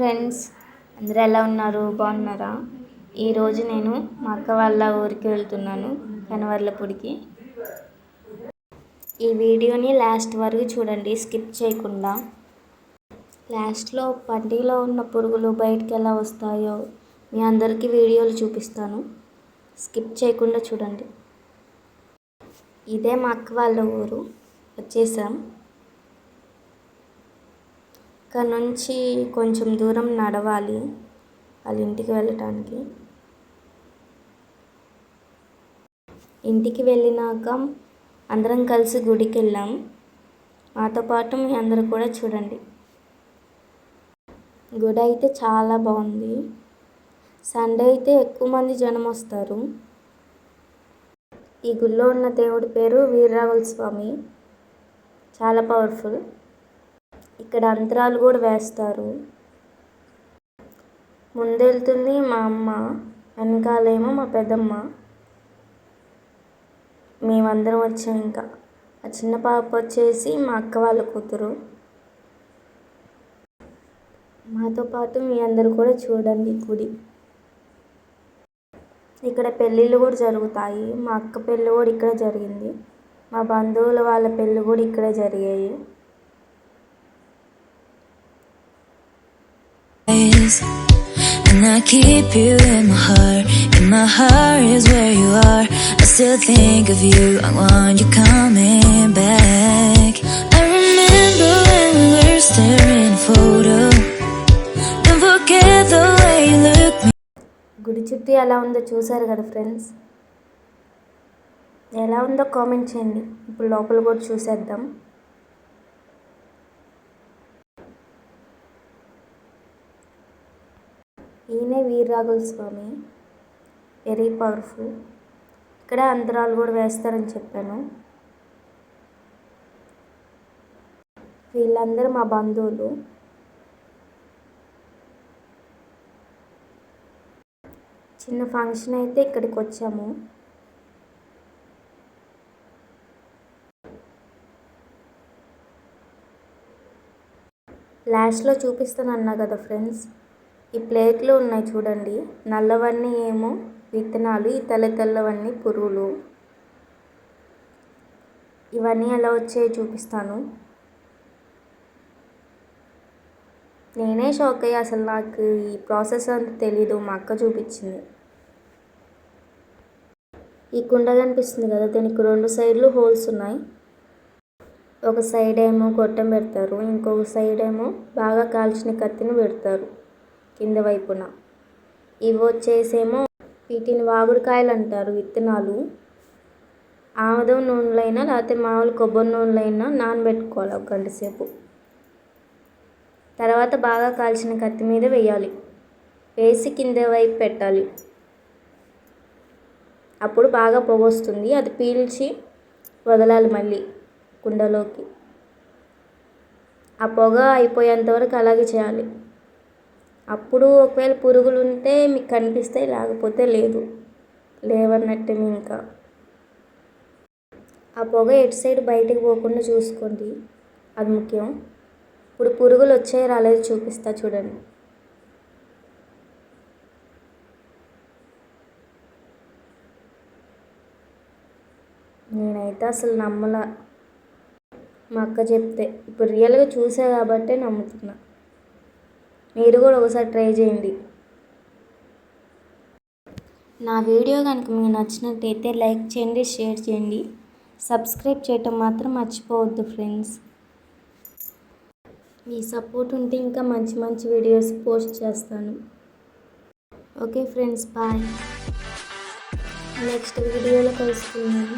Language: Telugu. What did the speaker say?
ఫ్రెండ్స్, అందరూ ఎలా ఉన్నారు? బాగున్నారా? ఈరోజు నేను మా అక్క వాళ్ళ ఊరికి వెళ్తున్నాను, కనవర్లపూడికి. ఈ వీడియోని లాస్ట్ వరకు చూడండి, స్కిప్ చేయకుండా. లాస్ట్లో పంటిలో ఉన్న పురుగులు బయటికి ఎలా వస్తాయో మీ అందరికీ వీడియోలు చూపిస్తాను, స్కిప్ చేయకుండా చూడండి. ఇదే మా అక్క వాళ్ళ ఊరు, వచ్చేసాం. ఇక్కడ నుంచి కొంచెం దూరం నడవాలి వాళ్ళ ఇంటికి వెళ్ళటానికి. ఇంటికి వెళ్ళినాక అందరం కలిసి గుడికి వెళ్ళాం. మాతో పాటు మీ అందరూ కూడా చూడండి. గుడి అయితే చాలా బాగుంది. సండే అయితే ఎక్కువ మంది జనం వస్తారు. ఈ గుడిలో ఉన్న దేవుడి పేరు వీరరాఘుల స్వామి, చాలా పవర్ఫుల్. ఇక్కడ అంతరాలు కూడా వేస్తారు. ముందెళ్తుంది మా అమ్మ, వెనకాలేమో మా పెద్దమ్మ. మేమందరం వచ్చాం. ఇంకా ఆ చిన్న పాప వచ్చేసి మా అక్క వాళ్ళ కూతురు. మాతో పాటు మీ అందరూ కూడా చూడండి గుడి. ఇక్కడ పెళ్ళిళ్ళు కూడా జరుగుతాయి. మా అక్క పెళ్ళి కూడా ఇక్కడ జరిగింది. మా బంధువుల వాళ్ళ పెళ్ళి కూడా ఇక్కడే జరిగాయి. And I keep you in my heart is where you are. I still think of you, I want you coming back. I remember when we were staring a photo. Don't forget the way you look me. గుడి చుట్టూ ఎలా ఉందో చూసారు కదా ఫ్రెండ్స్. ఎలా ఉందో కామెంట్ చేయండి. ఇప్పుడు లోపల కూడా చూసేద్దాం. ఈయనే వీరరాఘుల స్వామి, వెరీ పవర్ఫుల్. ఇక్కడ అంతరాలు కూడా వేస్తారని చెప్పాను. వీళ్ళందరూ మా బంధువులు. చిన్న ఫంక్షన్ అయితే ఇక్కడికి వచ్చాము. లాస్ట్లో చూపిస్తాను అన్నా కదా ఫ్రెండ్స్. ఈ ప్లేట్లు ఉన్నాయి చూడండి. నల్లవన్నీ ఏమో విత్తనాలు, ఈ తెల్లవన్నీ పురుగులు. ఇవన్నీ ఎలా వచ్చాయో చూపిస్తాను. నేనే షాక్ అయ్యా, అసలు నాకు ఈ ప్రాసెస్ అంత తెలీదు. మా అక్క చూపించింది. ఈ కుండ కనిపిస్తుంది కదా, దీనికి 2 సైడ్లు హోల్స్ ఉన్నాయి. ఒక సైడ్ ఏమో గొట్టం పెడతారు, ఇంకొక సైడ్ ఏమో బాగా కాల్చిన కత్తిని పెడతారు కింద వైపున. ఇవి వచ్చేసేమో వీటిని వాగుడుకాయలు అంటారు, విత్తనాలు. ఆముదం నూనెలో అయినా లేకపోతే మామూలు కొబ్బరి నూనెలో అయినా నానబెట్టుకోవాలి 1 గంట సేపు. తర్వాత బాగా కాల్చిన కత్తి మీద వేయాలి, వేసి కింద వైపు పెట్టాలి. అప్పుడు బాగా పొగ వస్తుంది. అది పీల్చి వదలాలి మళ్ళీ కుండలోకి. ఆ పొగ అయిపోయేంత వరకు అలాగే చేయాలి. అప్పుడు ఒకవేళ పురుగులు ఉంటే మీకు కనిపిస్తాయి, లేకపోతే లేదు, లేవన్నట్టే. ఇంకా ఆ పొగ ఎటు సైడ్ బయటకు పోకుండా చూసుకోండి, అది ముఖ్యం. ఇప్పుడు పురుగులు వచ్చాయి రాలేదు చూపిస్తా చూడండి. నేనైతే అసలు నమ్మలా, మా అక్క చెప్తే. ఇప్పుడు రియల్గా చూసా కాబట్టే నమ్ముతున్నా. మీరు కూడా ఒకసారి ట్రై చేయండి. నా వీడియో కనుక మీకు నచ్చినట్టయితే లైక్ చేయండి, షేర్ చేయండి, సబ్స్క్రైబ్ చేయటం మాత్రం మర్చిపోవద్దు ఫ్రెండ్స్. మీ సపోర్ట్ ఉంటే ఇంకా మంచి మంచి వీడియోస్ పోస్ట్ చేస్తాను. Okay friends, bye. నెక్స్ట్ వీడియోలో కలుసుకుందాం.